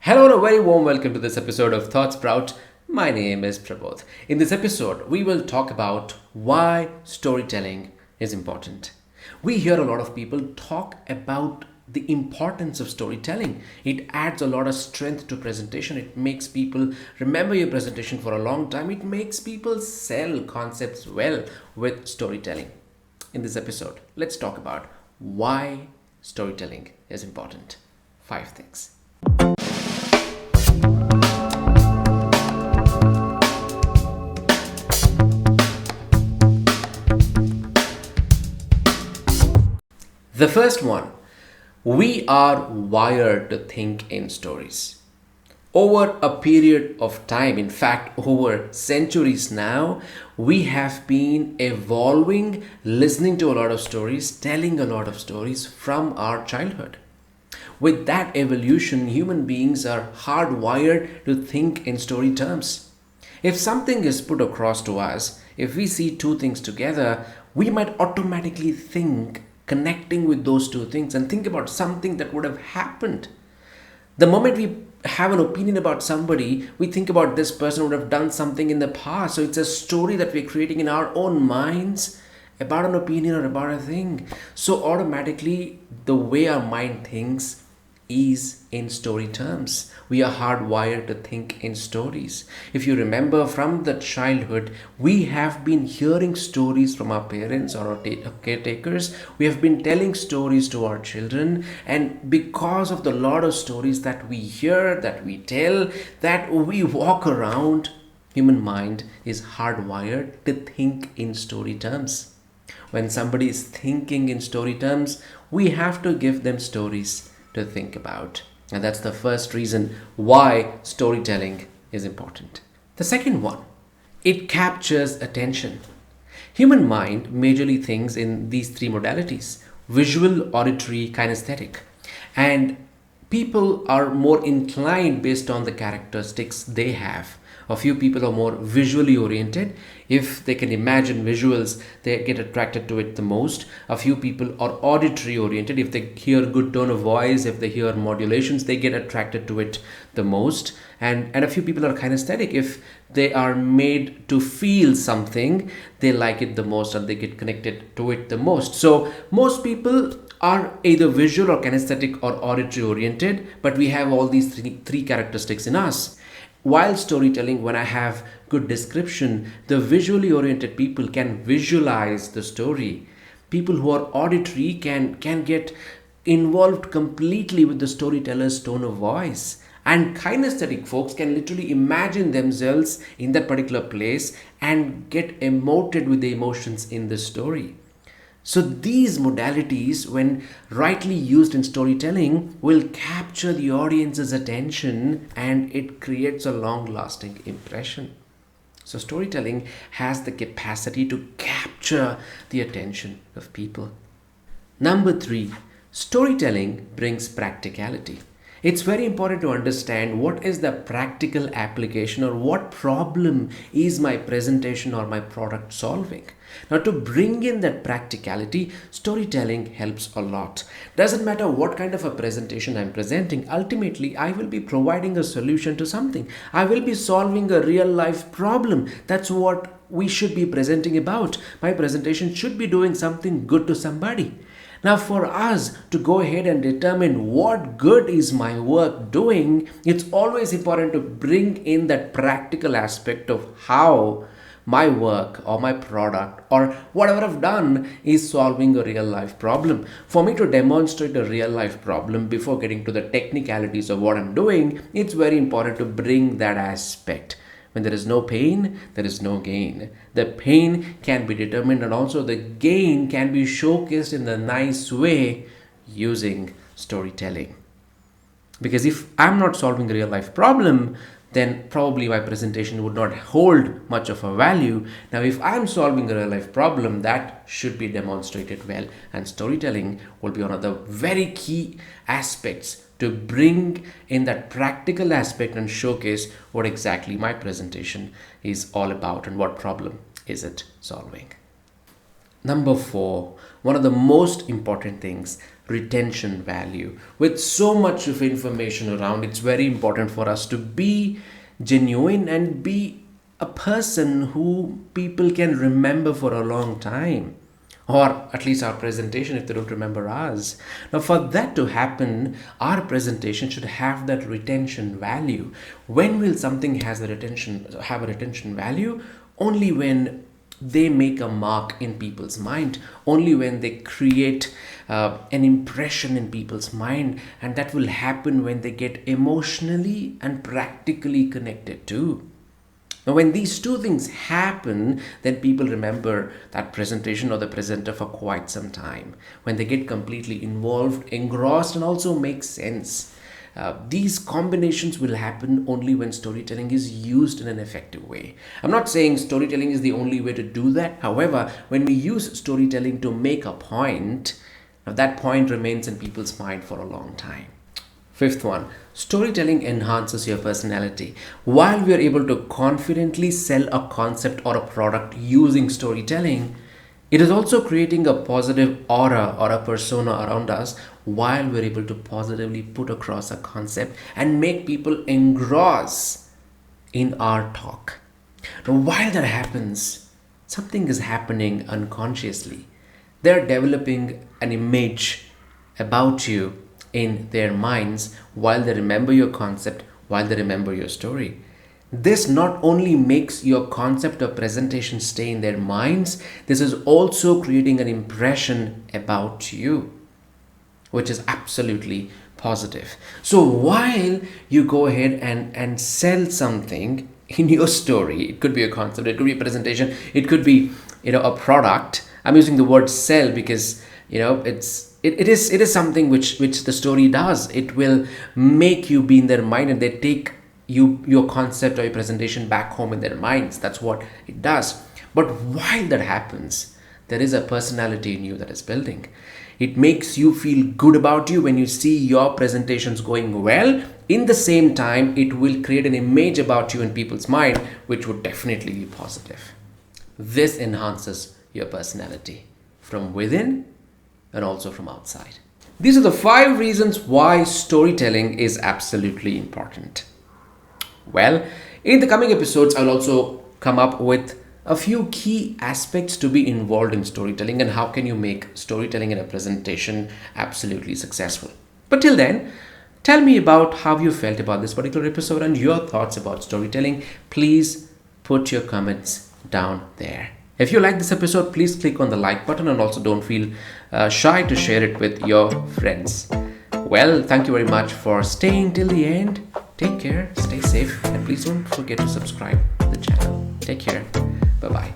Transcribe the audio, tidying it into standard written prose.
Hello and a very warm welcome to this episode of Thoughts Sprout. My name is Prabodh. In this episode, we will talk about why storytelling is important. We hear a lot of people talk about the importance of storytelling. It adds a lot of strength to presentation. It makes people remember your presentation for a long time. It makes people sell concepts well with storytelling. In this episode, let's talk about why storytelling is important. 5 things. The first one, we are wired to think in stories. Over a period of time, in fact, over centuries now, we have been evolving, listening to a lot of stories, telling a lot of stories from our childhood. With that evolution, human beings are hardwired to think in story terms. If something is put across to us, if we see two things together, we might automatically think connecting with those two things and think about something that would have happened. The moment we have an opinion about somebody, we think about this person would have done something in the past. So it's a story that we're creating in our own minds about an opinion or about a thing. So automatically, the way our mind thinks is in story terms. We are hardwired to think in stories. If you remember from the childhood, we have been hearing stories from our parents or our caretakers. We have been telling stories to our children, and because of the lot of stories that we hear, that we tell, that we walk around, human mind is hardwired to think in story terms. When somebody is thinking in story terms, we have to give them stories to think about. And that's the first reason why storytelling is important. The second one, it captures attention. Human mind majorly thinks in these three modalities: visual, auditory, kinesthetic. And people are more inclined based on the characteristics they have. A few people are more visually oriented. If they can imagine visuals, they get attracted to it the most. A few people are auditory oriented. If they hear good tone of voice, if they hear modulations, they get attracted to it the most. And a few people are kinesthetic. If they are made to feel something, they like it the most and they get connected to it the most. So most people are either visual or kinesthetic or auditory oriented, but we have all these three characteristics in us. While storytelling, when I have good description, the visually oriented people can visualize the story. People who are auditory can get involved completely with the storyteller's tone of voice. And kinesthetic folks can literally imagine themselves in that particular place and get emoted with the emotions in the story. So these modalities, when rightly used in storytelling, will capture the audience's attention and it creates a long-lasting impression. So storytelling has the capacity to capture the attention of people. Number 3, storytelling brings practicality. It's very important to understand what is the practical application or what problem is my presentation or my product solving. Now, to bring in that practicality, storytelling helps a lot. Doesn't matter what kind of a presentation I'm presenting, ultimately I will be providing a solution to something. I will be solving a real life problem. That's what we should be presenting about. My presentation should be doing something good to somebody. Now, for us to go ahead and determine what good is my work doing, it's always important to bring in that practical aspect of how my work or my product or whatever I've done is solving a real life problem. For me to demonstrate a real life problem before getting to the technicalities of what I'm doing, it's very important to bring that aspect. When there is no pain, there is no gain. The pain can be determined and also the gain can be showcased in a nice way using storytelling. Because if I'm not solving a real life problem, then probably my presentation would not hold much of a value. Now, if I'm solving a real life problem, that should be demonstrated well. And storytelling will be one of the very key aspects to bring in that practical aspect and showcase what exactly my presentation is all about and what problem is it solving. Number 4, one of the most important things, retention value. With so much of information around, it's very important for us to be genuine and be a person who people can remember for a long time, or at least our presentation if they don't remember us. Now, for that to happen, our presentation should have that retention value. When will something have a retention value? Only when they make a mark in people's mind, only when they create an impression in people's mind, and that will happen when they get emotionally and practically connected too. Now, when these two things happen, then people remember that presentation or the presenter for quite some time. When they get completely involved, engrossed, and also make sense. These combinations will happen only when storytelling is used in an effective way. I'm not saying storytelling is the only way to do that. However, when we use storytelling to make a point, now that point remains in people's mind for a long time. Fifth one, storytelling enhances your personality. While we are able to confidently sell a concept or a product using storytelling, it is also creating a positive aura or a persona around us while we're able to positively put across a concept and make people engross in our talk. Now, while that happens, something is happening unconsciously. They're developing an image about you in their minds while they remember your concept, while they remember your story. This not only makes your concept or presentation stay in their minds, this is also creating an impression about you, which is absolutely positive. So while you go ahead and sell something in your story, it could be a concept, it could be a presentation, it could be a product. I'm using the word sell because it is something which the story does. It will make you be in their mind, and they take your concept or your presentation back home in their minds. That's what it does. But while that happens, there is a personality in you that is building. It makes you feel good about you when you see your presentations going well. In the same time, it will create an image about you in people's mind, which would definitely be positive. This enhances your personality from within and also from outside. These are the 5 reasons why storytelling is absolutely important. Well, in the coming episodes, I'll also come up with a few key aspects to be involved in storytelling and how can you make storytelling in a presentation absolutely successful. But till then, tell me about how you felt about this particular episode and your thoughts about storytelling. Please put your comments down there. If you like this episode, please click on the like button and also don't feel shy to share it with your friends. Well, thank you very much for staying till the end. Take care, stay safe, and please don't forget to subscribe to the channel. Take care. Bye-bye.